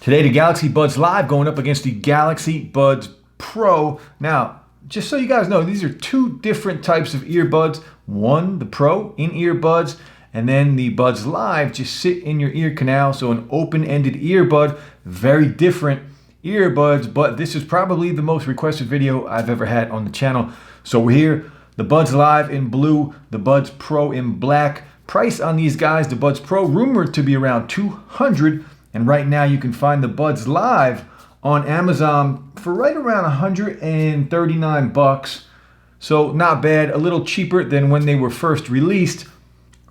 Today, the Galaxy Buds Live going up against the Galaxy Buds Pro. Now, just so you guys know, these are two different types of earbuds. One, the Pro in-ear buds, and then the Buds Live just sit in your ear canal. So an open-ended earbud, very different earbuds, but this is probably the most requested video I've ever had on the channel. So we're here, the Buds Live in blue, the Buds Pro in black. Price on these guys, the Buds Pro rumored to be around $200, and right now you can find the Buds Live on Amazon for right around 139 bucks. So not bad, a little cheaper than when they were first released.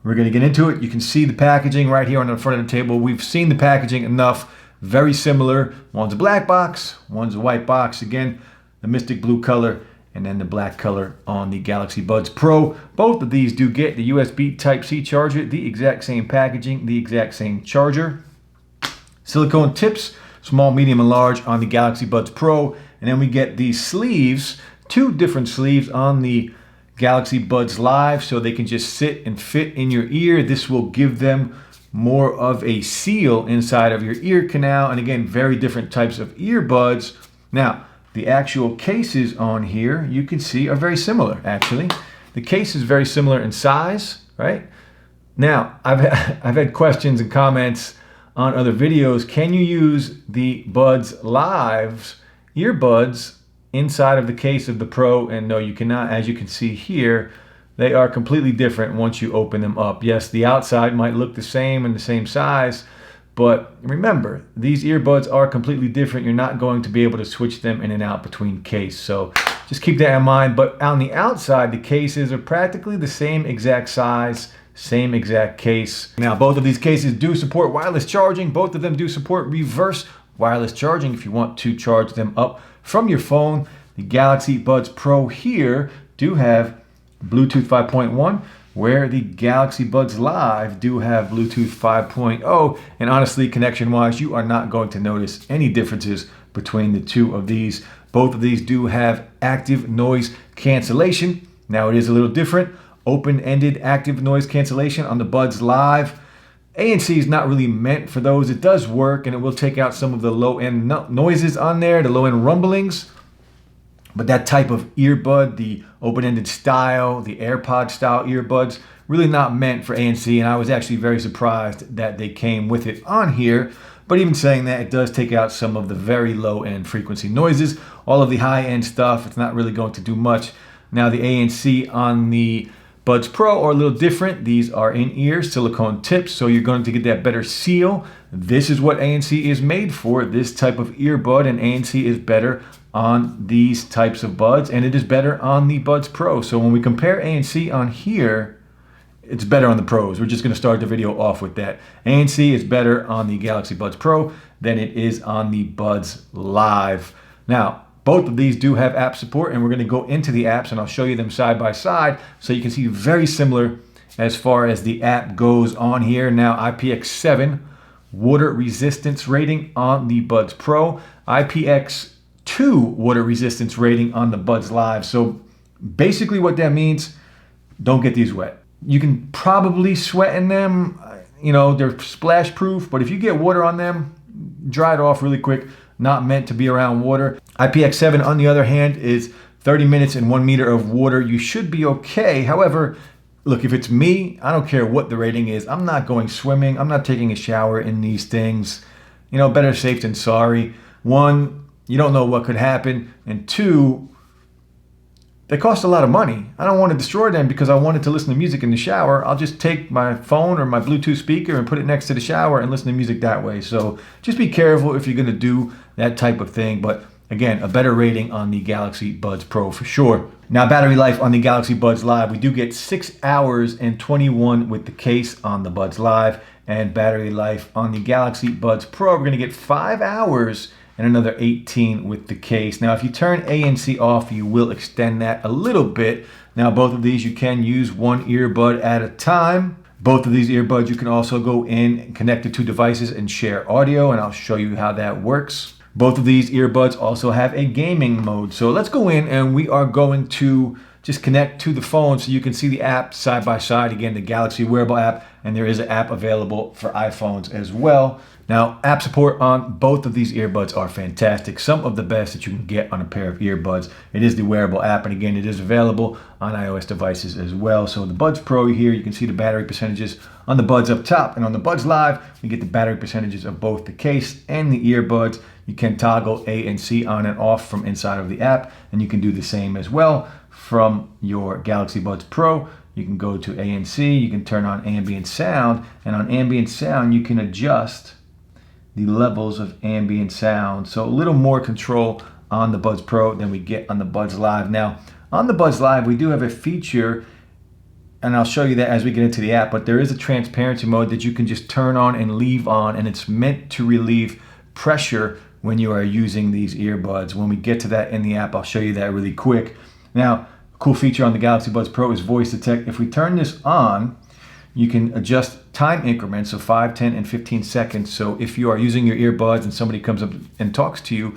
We're gonna get into it. You can see the packaging right here on the front of the table. We've seen the packaging enough, very similar. One's a black box, one's a white box. Again, the Mystic Blue color, and then the black color on the Galaxy Buds Pro. Both of these do get the USB Type-C charger, the exact same packaging, the exact same charger. Silicone tips, small, medium, and large on the Galaxy Buds Pro. And then we get these sleeves, two different sleeves on the Galaxy Buds Live, so they can just sit and fit in your ear. This will give them more of a seal inside of your ear canal. And again, very different types of earbuds. Now, the actual cases on here, you can see, are very similar, actually. The case is very similar in size, right? Now, I've had questions and comments on other videos. Can you use the Buds Live's earbuds inside of the case of the Pro? And no, you cannot. As you can see here, they are completely different once you open them up. Yes, the outside might look the same and the same size, but remember, these earbuds are completely different. You're not going to be able to switch them in and out between case. So just keep that in mind. But on the outside, the cases are practically the same exact size, same exact case. Now, both of these cases do support wireless charging. Both of them do support reverse wireless charging if you want to charge them up from your phone. The Galaxy Buds Pro here do have Bluetooth 5.1, where the Galaxy Buds Live do have Bluetooth 5.0. And honestly, connection-wise, you are not going to notice any differences between the two of these. Both of these do have active noise cancellation. Now, it is a little different. Open-ended active noise cancellation on the Buds Live. ANC is not really meant for those. It does work, and it will take out some of the low-end noises on there, the low-end rumblings. But that type of earbud, the open-ended style, the AirPod style earbuds, really not meant for ANC, and I was actually very surprised that they came with it on here. But even saying that, it does take out some of the very low-end frequency noises. All of the high-end stuff, it's not really going to do much. Now, the ANC on the Buds Pro are a little different. These are in-ear silicone tips, so you're going to get that better seal. This is what ANC is made for, this type of earbud, and ANC is better on these types of buds, and it is better on the Buds Pro. So when we compare ANC on here, it's better on the Pros. We're just going to start the video off with that. ANC is better on the Galaxy Buds Pro than it is on the Buds Live. Now, both of these do have app support, and we're going to go into the apps, and I'll show you them side by side so you can see very similar as far as the app goes on here. Now, IPX7 water resistance rating on the Buds Pro, IPX2 water resistance rating on the Buds Live. So basically what that means, don't get these wet. You can probably sweat in them, you know, they're splash proof, but if you get water on them, dry it off really quick. Not meant to be around water. IPX7, on the other hand, is 30 minutes in 1 meter of water. You should be okay. However, look, if it's me, I don't care what the rating is. I'm not going swimming. I'm not taking a shower in these things. You know, better safe than sorry. One, you don't know what could happen. And two, they cost a lot of money. I don't want to destroy them because I wanted to listen to music in the shower. I'll just take my phone or my Bluetooth speaker and put it next to the shower and listen to music that way. So just be careful if you're going to do that type of thing. But again, a better rating on the Galaxy Buds Pro for sure. Now, battery life on the Galaxy Buds Live. We do get 6 hours and 21 with the case on the Buds Live. And battery life on the Galaxy Buds Pro, we're going to get 5 hours and another 18 with the case. Now, if you turn ANC off, you will extend that a little bit. Now, both of these, you can use one earbud at a time. Both of these earbuds, you can also go in and connect the two devices and share audio, and I'll show you how that works. Both of these earbuds also have a gaming mode. So let's go in, and we are going to just connect to the phone so you can see the app side by side. Again, the Galaxy wearable app, and there is an app available for iPhones as well. Now, app support on both of these earbuds are fantastic. Some of the best that you can get on a pair of earbuds. It is the wearable app, and again, it is available on iOS devices as well. So the Buds Pro here, you can see the battery percentages on the Buds up top, and on the Buds Live, you get the battery percentages of both the case and the earbuds. You can toggle A and C on and off from inside of the app, and you can do the same as well from your Galaxy Buds Pro. You can go to A and C, you can turn on ambient sound, and on ambient sound, you can adjust the levels of ambient sound. So a little more control on the Buds Pro than we get on the Buds Live. Now, on the Buds Live, we do have a feature, and I'll show you that as we get into the app, but there is a transparency mode that you can just turn on and leave on, and it's meant to relieve pressure when you are using these earbuds. When we get to that in the app, I'll show you that really quick. Now, a cool feature on the Galaxy Buds Pro is voice detect. If we turn this on, you can adjust time increments of 5, 10, and 15 seconds. So if you are using your earbuds and somebody comes up and talks to you,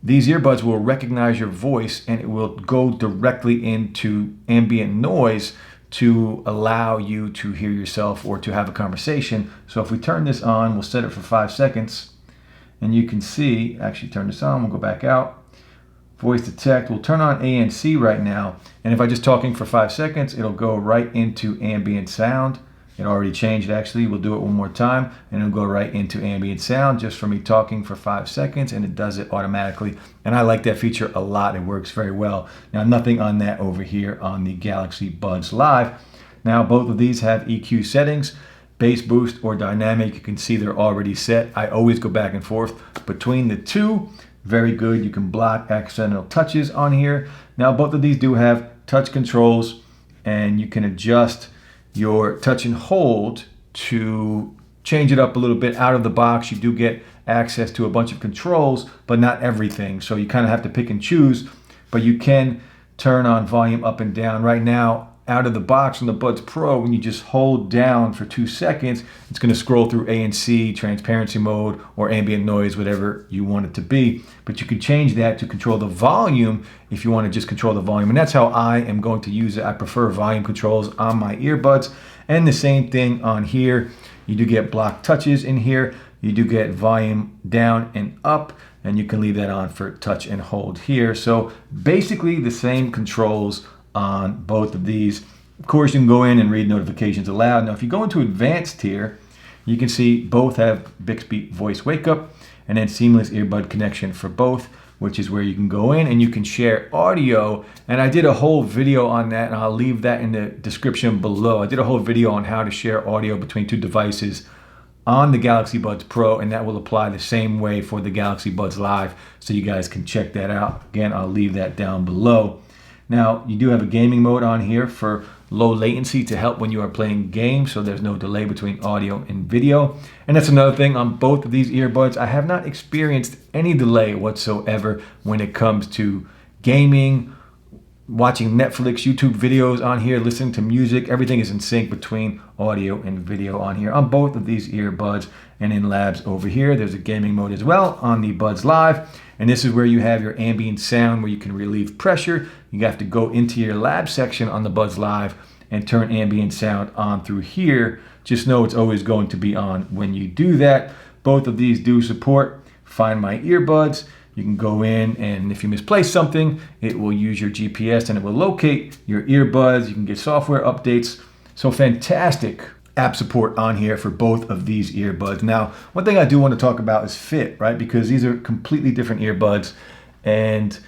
these earbuds will recognize your voice and it will go directly into ambient noise to allow you to hear yourself or to have a conversation. So if we turn this on, we'll set it for 5 seconds, and you can see, actually turn this on, we'll go back out. Voice detect, we'll turn on A and C right now, and if I'm just talking for 5 seconds, it'll go right into ambient sound. It already changed actually. We'll do it one more time, and it'll go right into ambient sound just for me talking for 5 seconds, and it does it automatically. And I like that feature a lot. It works very well. Now, nothing on that over here on the Galaxy Buds Live. Now, both of these have EQ settings, bass boost or dynamic. You can see they're already set. I always go back and forth between the two. Very good. You can block accidental touches on here. Now, both of these do have touch controls, and you can adjust your touch and hold to change it up a little bit out of the box. You do get access to a bunch of controls, but not everything. So you kind of have to pick and choose, but you can turn on volume up and down. Right now, out of the box on the Buds Pro, when you just hold down for 2 seconds, it's going to scroll through A and C, transparency mode, or ambient noise, whatever you want it to be. But you can change that to control the volume if you want to just control the volume. And that's how I am going to use it. I prefer volume controls on my earbuds. And the same thing on here. You do get block touches in here. You do get volume down and up, and you can leave that on for touch and hold here. So basically the same controls on both of these. Of course, you can go in and read notifications aloud. Now, if you go into advanced here, you can see both have Bixby voice wake up and then seamless earbud connection for both, which is where you can go in and you can share audio. And I did a whole video on that, and I'll leave that in the description below. I did a whole video on how to share audio between two devices on the Galaxy Buds Pro, and that will apply the same way for the Galaxy Buds Live, so you guys can check that out. Again, I'll leave that down below. Now, you do have a gaming mode on here for low latency to help when you are playing games, so there's no delay between audio and video. And that's another thing on both of these earbuds. I have not experienced any delay whatsoever when it comes to gaming, watching Netflix, YouTube videos on here, listening to music. Everything is in sync between audio and video on here on both of these earbuds. And in labs over here, there's a gaming mode as well on the Buds Live. And this is where you have your ambient sound where you can relieve pressure. You have to go into your lab section on the Buds Live and turn ambient sound on through here. Just know it's always going to be on when you do that. Both of these do support Find My Earbuds. You can go in, and if you misplace something, it will use your GPS and it will locate your earbuds. You can get software updates. So fantastic app support on here for both of these earbuds. Now, one thing I do want to talk about is fit, right? Because these are completely different earbuds, and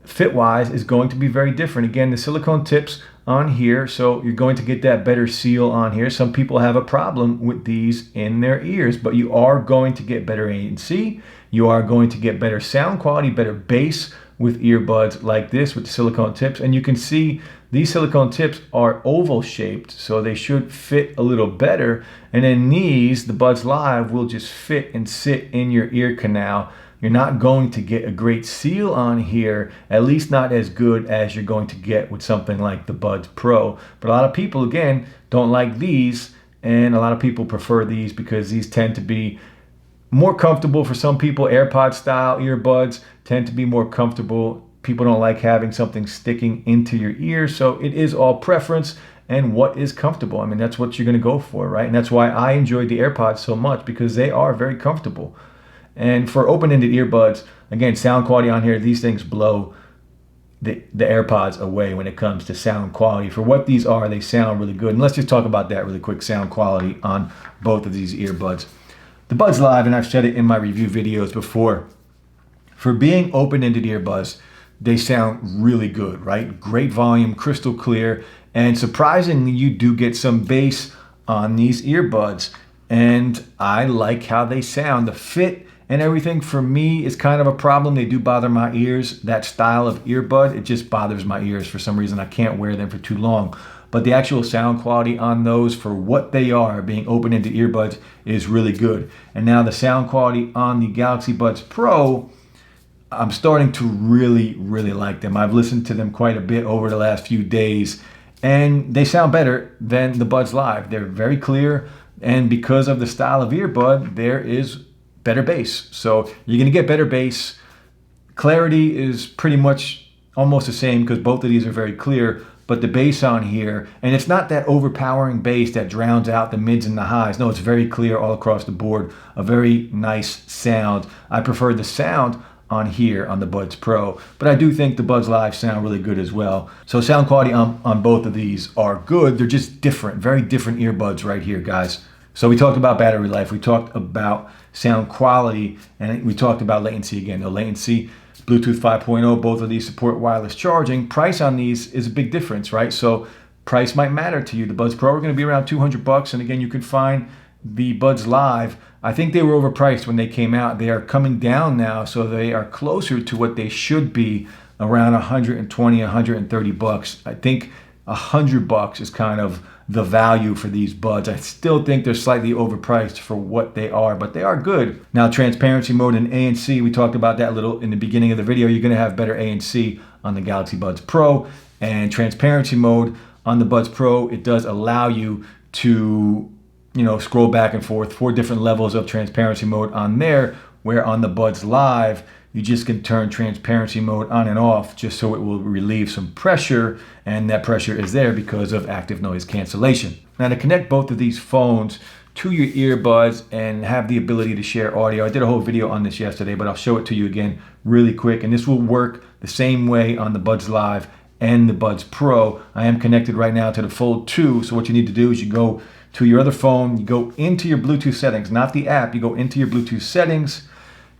fit-wise is going to be very different. Again, the silicone tips on here, so you're going to get that better seal on here. Some people have a problem with these in their ears, but you are going to get better ANC. You are going to get better sound quality, better bass with earbuds like this with the silicone tips. And you can see these silicone tips are oval shaped, so they should fit a little better. And then these, the Buds Live, will just fit and sit in your ear canal. You're not going to get a great seal on here, at least not as good as you're going to get with something like the Buds Pro. But a lot of people, again, don't like these, and a lot of people prefer these because these tend to be more comfortable for some people. AirPod style earbuds tend to be more comfortable. People don't like having something sticking into your ear, so it is all preference. and what is comfortable. I mean, that's what you're going to go for, right? And that's why I enjoyed the AirPods so much, because they are very comfortable. And for open-ended earbuds, again, sound quality on here, these things blow the AirPods away when it comes to sound quality. For what these are, they sound really good. And let's just talk about that really quick, sound quality on both of these earbuds. The Buds Live, and I've said it in my review videos before, for being open-ended earbuds, they sound really good, right? Great volume, crystal clear, and surprisingly, you do get some bass on these earbuds, and I like how they sound. The fit and everything for me is kind of a problem. They do bother my ears. That style of earbud, it just bothers my ears for some reason. I can't wear them for too long. But the actual sound quality on those, for what they are, being open-ended earbuds, is really good. And now the sound quality on the Galaxy Buds Pro, I'm starting to really, really like them. I've listened to them quite a bit over the last few days, and they sound better than the Buds Live. They're very clear, and because of the style of earbud, there is better bass. So you're gonna get better bass. Clarity is pretty much almost the same because both of these are very clear, but the bass on here, and it's not that overpowering bass that drowns out the mids and the highs. No, it's very clear all across the board. A very nice sound. I prefer the sound on here on the Buds Pro, but I do think the Buds Live sound really good as well. So sound quality on both of these are good. They're just different, very different earbuds right here, guys. So we talked about battery life, we talked about sound quality, and we talked about latency again. No latency, Bluetooth 5.0, both of these support wireless charging. Price on these is a big difference, right? So price might matter to you. The Buds Pro are gonna be around $200, and again, you can find the Buds Live. I think they were overpriced when they came out. They are coming down now, so they are closer to what they should be, around 120, 130 bucks. I think $100 is kind of the value for these buds. I still think they're slightly overpriced for what they are, but they are good. Now, transparency mode and ANC, we talked about that a little in the beginning of the video. You're gonna have better ANC on the Galaxy Buds Pro, and transparency mode on the Buds Pro, it does allow you to, scroll back and forth, 4 different levels of transparency mode on there, where on the Buds Live, you just can turn transparency mode on and off just so it will relieve some pressure, and that pressure is there because of active noise cancellation. Now, to connect both of these phones to your earbuds and have the ability to share audio, I did a whole video on this yesterday, but I'll show it to you again really quick, and this will work the same way on the Buds Live and the Buds Pro. I am connected right now to the Fold 2, so what you need to do is you go to your other phone, you go into your Bluetooth settings, not the app, you go into your Bluetooth settings,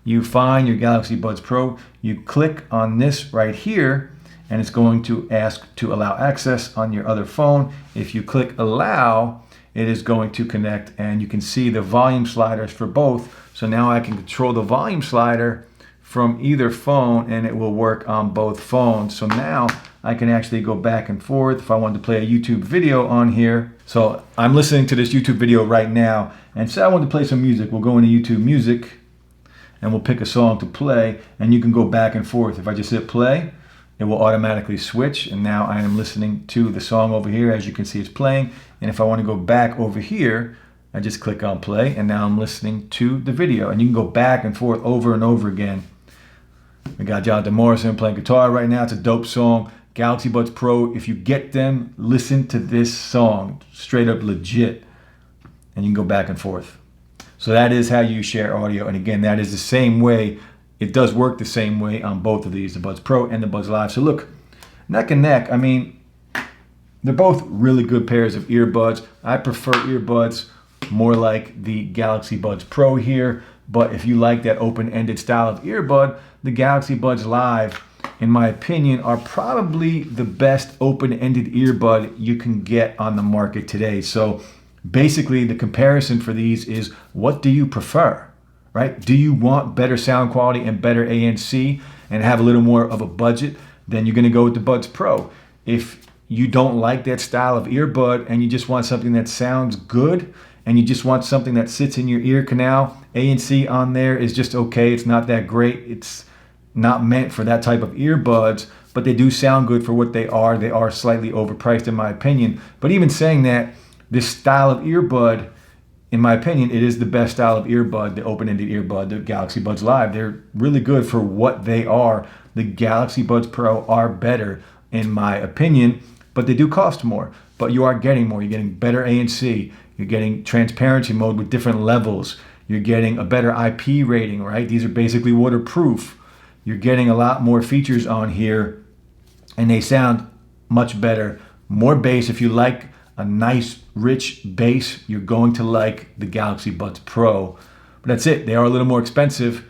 you find your Galaxy Buds Pro, you click on this right here, and it's going to ask to allow access on your other phone. If you click allow, it is going to connect, and you can see the volume sliders for both. So now I can control the volume slider from either phone, and it will work on both phones. So now I can actually go back and forth if I wanted to play a YouTube video on here. So I'm listening to this YouTube video right now, and say I want to play some music. We'll go into YouTube Music, and we'll pick a song to play, and you can go back and forth. If I just hit play, it will automatically switch, and now I am listening to the song over here. As you can see, it's playing, and if I want to go back over here, I just click on play, and now I'm listening to the video, and you can go back and forth over and over again. We got Jonathan Morrison playing guitar right now. It's a dope song. Galaxy Buds Pro, if you get them, listen to this song, straight up legit, and you can go back and forth. So that is how you share audio, and again, that is the same way. It does work the same way on both of these, the Buds Pro and the Buds Live. So look, neck and neck. I mean, they're both really good pairs of earbuds. I prefer earbuds more like the Galaxy Buds Pro here, but if you like that open-ended style of earbud, the Galaxy Buds Live, in my opinion, are probably the best open-ended earbud you can get on the market today. So basically, the comparison for these is, what do you prefer? Right? Do you want better sound quality and better ANC and have a little more of a budget? Then you're going to go with the Buds Pro. If you don't like that style of earbud and you just want something that sounds good and you just want something that sits in your ear canal, ANC on there is just okay. It's not that great. It's not meant for that type of earbuds, but they do sound good for what they are. They are slightly overpriced in my opinion. But even saying that, this style of earbud, in my opinion, it is the best style of earbud, the open-ended earbud, the Galaxy Buds Live. They're really good for what they are. The Galaxy Buds Pro are better, in my opinion. but they do cost more. But you are getting more. You're getting better ANC. You're getting transparency mode with different levels. You're getting a better IP rating, right? These are basically waterproof. You're getting a lot more features on here, and they sound much better. More bass. If you like a nice, rich bass, you're going to like the Galaxy Buds Pro. But that's it. They are a little more expensive.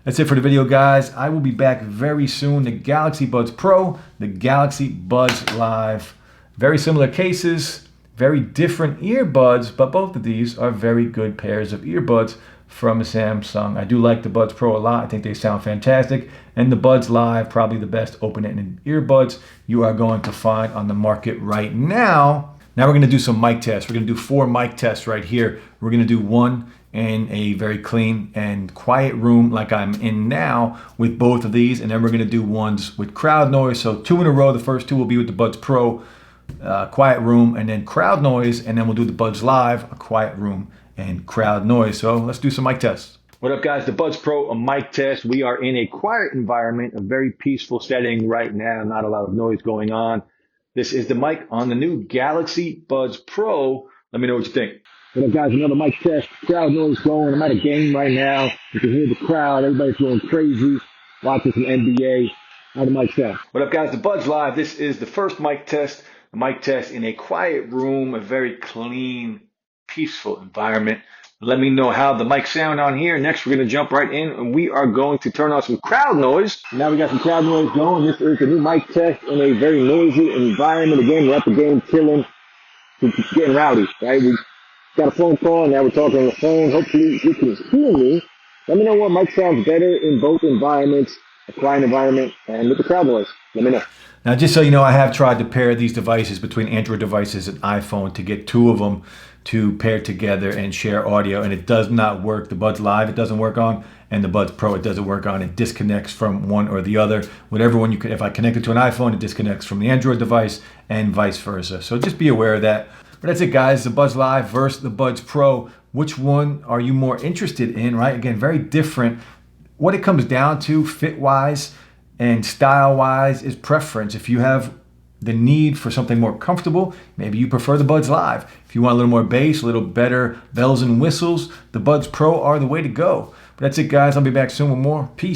That's it for the video, guys. I will be back very soon. The Galaxy Buds Pro, the Galaxy Buds Live. Very similar cases, very different earbuds, but both of these are very good pairs of earbuds from Samsung. I do like the Buds Pro a lot. I think they sound fantastic. And the Buds Live, probably the best open-ended earbuds you are going to find on the market right now. Now we're going to do some mic tests. We're going to do 4 mic tests right here. We're going to do one in a very clean and quiet room like I'm in now with both of these. And then we're going to do ones with crowd noise. So 2 in a row. The first 2 will be with the Buds Pro, quiet room, and then crowd noise. And then we'll do the Buds Live, a quiet room and crowd noise. So let's do some mic tests. What up, guys? The Buds Pro, a mic test. We are in a quiet environment, a very peaceful setting right now. Not a lot of noise going on. This is the mic on the new Galaxy Buds Pro. Let me know what you think. What up, guys? Another mic test. Crowd noise going. I'm at a game right now. You can hear the crowd. Everybody's going crazy. Watching some NBA. How the mic sound? What up, guys? The Buds Live. This is the first mic test. A mic test in a quiet room, a very clean, peaceful environment. Let me know how the mic sound on here. Next, we're going to jump right in, and we are going to turn on some crowd noise. Now we got some crowd noise going. This is the new mic test in a very noisy environment. Again, we're at the game chilling, getting rowdy, right? We got a phone call, and now we're talking on the phone. Hopefully, you can hear me. Let me know what mic sounds better in both environments, a quiet environment and with the crowd noise. Let me know. Now, just so you know, I have tried to pair these devices between Android devices and iPhone to get 2 of them to pair together and share audio, and it does not work. The Buds Live, it doesn't work on, and the Buds Pro, it doesn't work on. It disconnects from one or the other. Whatever one you could, if I connect it to an iPhone, it disconnects from the Android device and vice versa. So just be aware of that. But that's it, guys. The Buds Live versus the Buds Pro. Which one are you more interested in, right? Again, very different. What it comes down to, fit-wise and style-wise, is preference. If you have the need for something more comfortable, maybe you prefer the Buds Live. If you want a little more bass, a little better bells and whistles, the Buds Pro are the way to go. But that's it, guys. I'll be back soon with more. Peace.